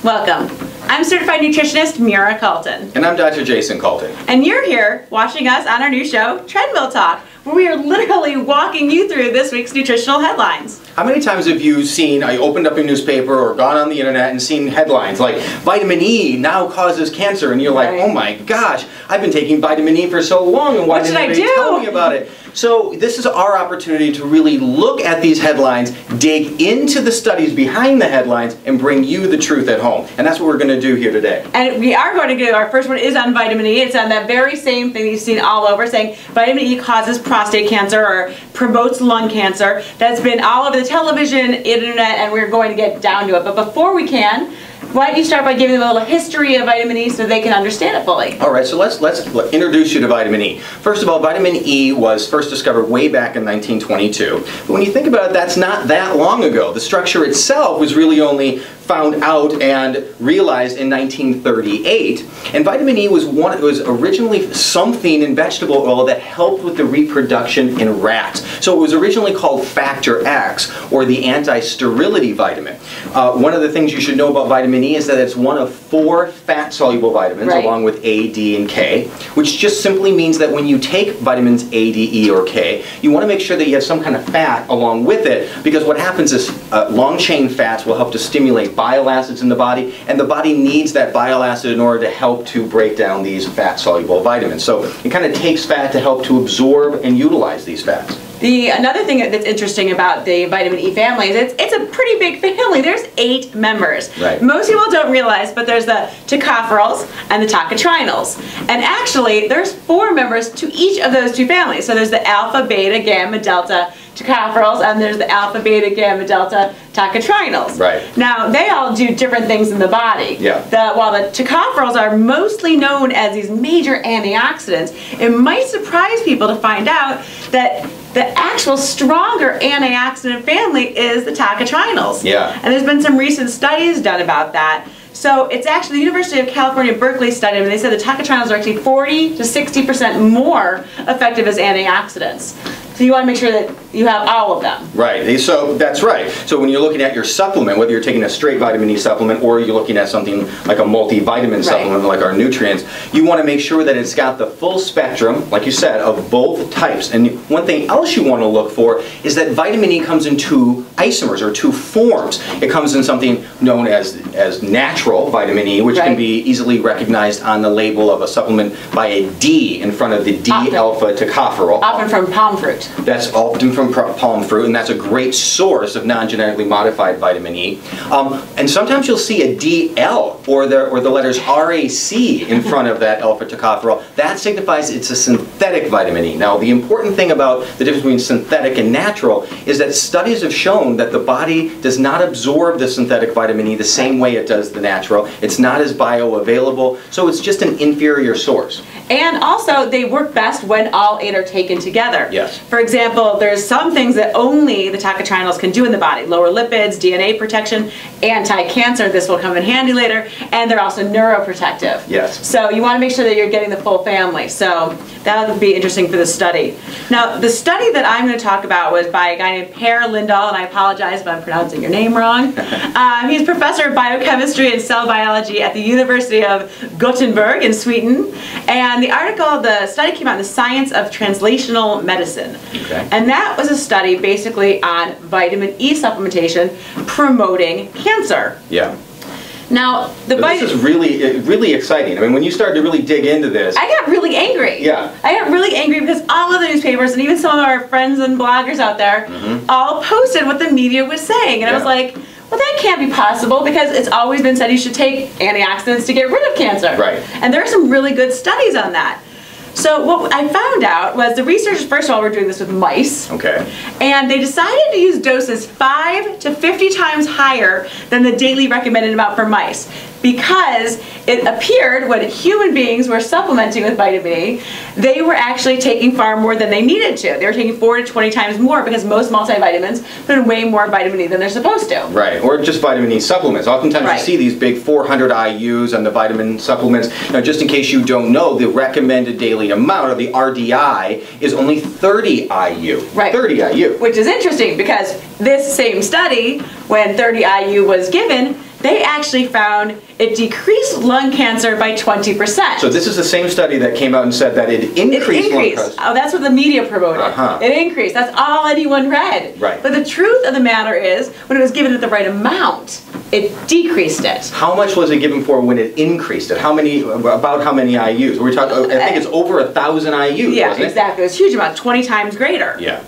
Welcome. I'm certified nutritionist Mira Calton. And I'm Dr. Jason Calton. And you're here watching us on our new show, Treadmill Talk, where we are literally walking you through this week's nutritional headlines. How many times have you seen, I opened up a newspaper or gone on the internet and seen headlines like, vitamin E now causes cancer, and you're like, oh my gosh, I've been taking vitamin E for so long, and why didn't anybody tell me about it? So this is our opportunity to really look at these headlines, dig into the studies behind the headlines, and bring you the truth at home. And that's what we're going to do here today. And we are going to do, our first one is on vitamin E. It's on that very same thing you've seen all over, saying vitamin E causes prostate cancer or promotes lung cancer. That's been all over the television, internet, and we're going to get down to it. But before we can, why don't you start by giving them a little history of vitamin E so they can understand it fully? All right, so let's introduce you to vitamin E. First of all, vitamin E was first discovered way back in 1922. But when you think about it, that's not that long ago. The structure itself was really only found out and realized in 1938. And vitamin E was originally something in vegetable oil that helped with the reproduction in rats. So it was originally called factor X, or the anti-sterility vitamin. One of the things you should know about vitamin E is that it's one of 4 fat-soluble vitamins, along with A, D, and K, which just simply means that when you take vitamins A, D, E, or K, you want to make sure that you have some kind of fat along with it, because what happens is long-chain fats will help to stimulate bile acids in the body, and the body needs that bile acid in order to help to break down these fat-soluble vitamins. So it kind of takes fat to help to absorb and utilize these fats. Another thing that's interesting about the vitamin E family is it's a pretty big family. There's 8 members. Right. Most people don't realize, but there's the tocopherols and the tocotrienols. And actually, there's 4 members to each of those 2 families. So there's the alpha, beta, gamma, delta tocopherols, and there's the alpha, beta, gamma, delta tocotrienols. Right. Now, they all do different things in the body. Yeah. While the tocopherols are mostly known as these major antioxidants, it might surprise people to find out that the actual stronger antioxidant family is the tocotrienols. Yeah. And there's been some recent studies done about that. So it's actually the University of California, Berkeley study, and they said the tocotrienols are actually 40 to 60% more effective as antioxidants. So you want to make sure that you have all of them. Right, so that's right. So when you're looking at your supplement, whether you're taking a straight vitamin E supplement or you're looking at something like a multivitamin supplement like our nutrients, you want to make sure that it's got the full spectrum, like you said, of both types. And one thing else you want to look for is that vitamin E comes in 2 isomers, or 2 forms. It comes in something known as natural vitamin E, which can be easily recognized on the label of a supplement by a D in front of the D-alpha tocopherol. Often from palm fruit. That's often from palm fruit, and that's a great source of non-genetically modified vitamin E. And sometimes you'll see a DL, or the letters RAC in front of that alpha tocopherol. That signifies it's a synthetic vitamin E. Now, the important thing about the difference between synthetic and natural is that studies have shown that the body does not absorb the synthetic vitamin E the same way it does the natural. It's not as bioavailable, so it's just an inferior source. And also, they work best when all 8 are taken together. Yes. For example, there's some things that only the tocotrienols can do in the body. Lower lipids, DNA protection, anti-cancer, this will come in handy later, and they're also neuroprotective. Yes. So you want to make sure that you're getting the full family. So that'll be interesting for the study. Now, the study that I'm going to talk about was by a guy named Per Lindahl, and I apologize if I'm pronouncing your name wrong. He's professor of biochemistry and cell biology at the University of Gothenburg in Sweden. And the study came out in the Science of Translational Medicine. Okay. And that was a study basically on vitamin E supplementation promoting cancer. Yeah. Now, this is really exciting. I mean, when you started to really dig into this, I got really angry. Yeah. I got really angry because all of the newspapers and even some of our friends and bloggers out there all posted what the media was saying. And I was like, well, that can't be possible, because it's always been said you should take antioxidants to get rid of cancer. Right. And there are some really good studies on that. So what I found out was the researchers, first of all, were doing this with mice. Okay. And they decided to use doses 5 to 50 times higher than the daily recommended amount for mice, because it appeared when human beings were supplementing with vitamin E, they were actually taking far more than they needed to. They were taking 4 to 20 times more, because most multivitamins put in way more vitamin E than they're supposed to. Right, or just vitamin E supplements. Oftentimes you see these big 400 IUs on the vitamin supplements. Now, just in case you don't know, the recommended daily amount, or the RDI, is only 30 IU. Right. 30 IU. Which is interesting, because this same study, when 30 IU was given, they actually found it decreased lung cancer by 20%. So this is the same study that came out and said that it increased lung cancer. Oh, that's what the media promoted. It increased. That's all anyone read. Right. But the truth of the matter is, when it was given at the right amount, it decreased it. How much was it given for when it increased it? How many? About how many IUs? We're talking. I think it's over 1,000 IUs. Yeah, wasn't it? exactly. It's a huge amount, 20 times greater. Yeah.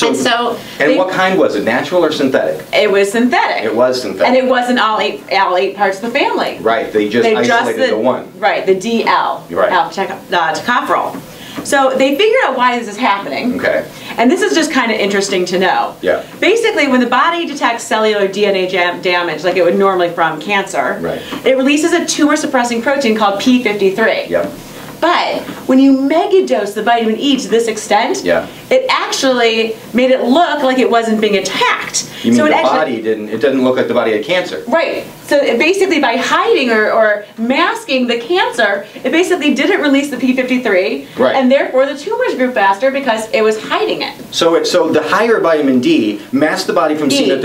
And what kind was it? Natural or synthetic? It was synthetic. It was synthetic. And it wasn't all eight parts of the family. Right. They just isolated the one. Right. The DL. Right. Tocopherol. So they figured out why this is happening. Okay. And this is just kind of interesting to know. Yeah. Basically, when the body detects cellular DNA damage, like it would normally from cancer, right, it releases a tumor-suppressing protein called P53. Yep. But when you megadose the vitamin E to this extent, it actually made it look like it wasn't being attacked. You mean the body didn't, it doesn't look like the body had cancer. Right. So it basically by hiding or masking the cancer, it basically didn't release the P53, right, and therefore the tumors grew faster because it was hiding it. So the higher vitamin D masked the body from seeing that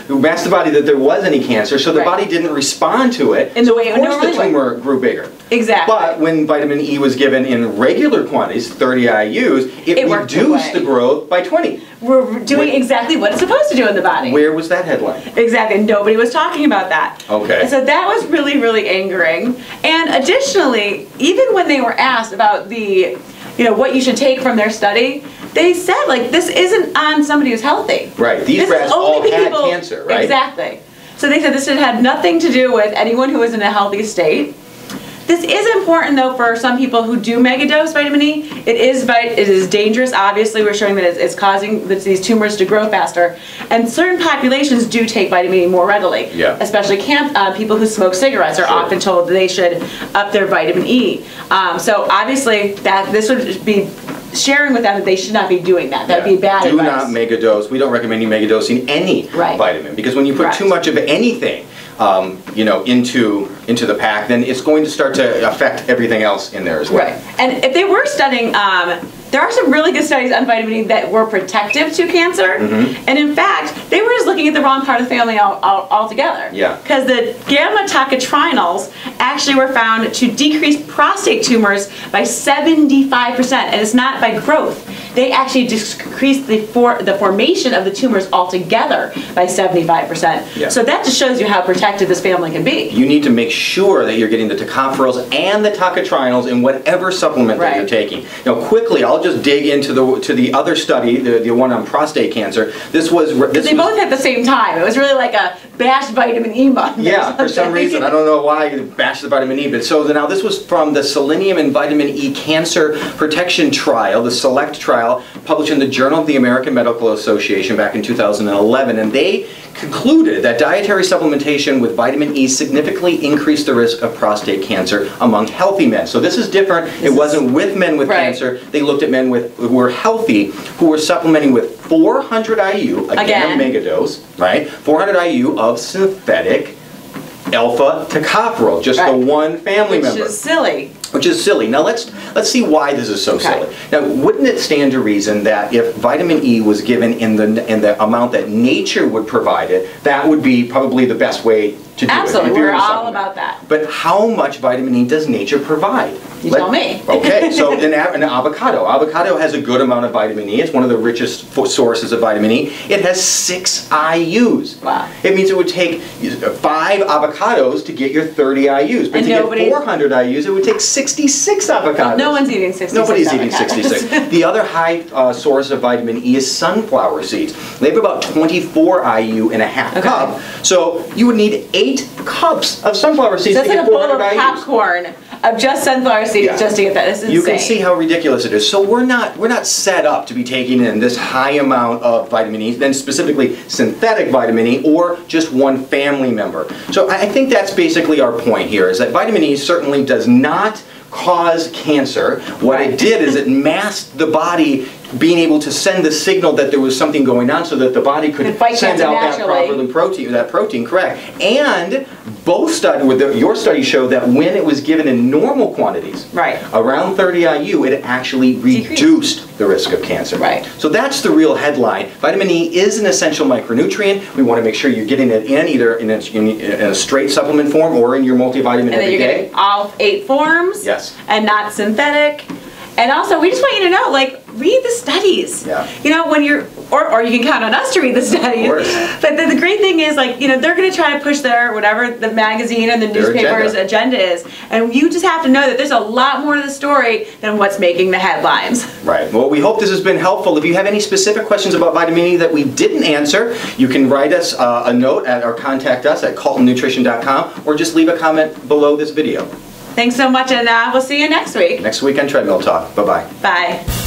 masked the body that there was any cancer, so the body didn't respond to it. In the way it would normally, the tumor grew bigger. Exactly. But when vitamin E was given in regular quantities, 30 IUs, it reduced the growth by 20. We're doing exactly what it's supposed to do in the body. Where was that headline? Exactly. Nobody was talking about that. Okay. And so that was really, really angering. And additionally, even when they were asked about the, what you should take from their study, they said, like, this isn't on somebody who's healthy. Right. These rats all had cancer, right? Exactly. So they said this had nothing to do with anyone who was in a healthy state. This is important, though, for some people who do megadose vitamin E. It is dangerous. Obviously, we're showing that it's causing these tumors to grow faster. And certain populations do take vitamin E more readily. Yeah. Especially people who smoke cigarettes are often told that they should up their vitamin E. So obviously, this would be sharing with them that they should not be doing that. That would be bad advice. Do not megadose. We don't recommend you megadosing any vitamin, because when you put too much of anything, into the pack, then it's going to start to affect everything else in there as well. Right. And if they were studying, there are some really good studies on vitamin E that were protective to cancer. And in fact, they were just looking at the wrong part of the family altogether. Yeah. Because the gamma tocotrienols actually were found to decrease prostate tumors by 75%. And it's not by growth. They actually decreased the formation of the tumors altogether by 75%. Yeah. So that just shows you how protective this family can be. You need to make sure that you're getting the tocopherols and the tocotrienols in whatever supplement that you're taking. Now, quickly, I'll just dig into the other study, the one on prostate cancer. They both at the same time. It was really like a bash vitamin E month. Yeah, for some reason. I don't know why you bash the vitamin E. But so now this was from the Selenium and Vitamin E Cancer Protection Trial, the SELECT trial, published in the Journal of the American Medical Association back in 2011. And they concluded that dietary supplementation with vitamin E significantly increased the risk of prostate cancer among healthy men. So this is different. It wasn't with men with cancer. They looked at men who were healthy, who were supplementing with 400 IU, again a megadose, right? 400 IU of synthetic alpha tocopherol, just the one family member. Which is silly. Now let's see why this is so silly. Now, wouldn't it stand to reason that if vitamin E was given in the amount that nature would provide it, that would be probably the best way to do it? Absolutely, we're all about that. But how much vitamin E does nature provide? You tell me. Okay, so an avocado. Avocado has a good amount of vitamin E. It's one of the richest sources of vitamin E. It has 6 IUs. Wow. It means it would take 5 avocados to get your 30 IUs. But to get 400 IUs, it would take 66 avocados. Well, no one's eating 66 Nobody's eating 66. The other high source of vitamin E is sunflower seeds. They have about 24 IU in a half cup. So you would need 8 cups of sunflower seeds to get 400 IUs. That's like a bowl of popcorn of just sunflower seeds just to get that. This is insane. You can see how ridiculous it is. So we're not set up to be taking in this high amount of vitamin E, then specifically synthetic vitamin E, or just one family member. So I think that's basically our point here, is that vitamin E certainly does not cause cancer. What it did is it masked the body being able to send the signal that there was something going on, so that the body could send out that protein, correct, and both your studies show that when it was given in normal quantities, right, around 30 IU, it actually reduced the risk of cancer. Right. So that's the real headline. Vitamin E is an essential micronutrient. We want to make sure you're getting it in either in a straight supplement form or in your multivitamin every day. And then you're getting all 8 forms. Yes. And not synthetic. And also, we just want you to know, like, read the studies. Yeah. You know, when you're, or you can count on us to read the studies. Of course. But the great thing is, like, you know, they're going to try to push their, whatever the magazine and the newspaper's agenda is. And you just have to know that there's a lot more to the story than what's making the headlines. Right. Well, we hope this has been helpful. If you have any specific questions about vitamin E that we didn't answer, you can write us a note or contact us at caltonnutrition.com, or just leave a comment below this video. Thanks so much, and we'll see you next week. Next week on Treadmill Talk. Bye-bye. Bye.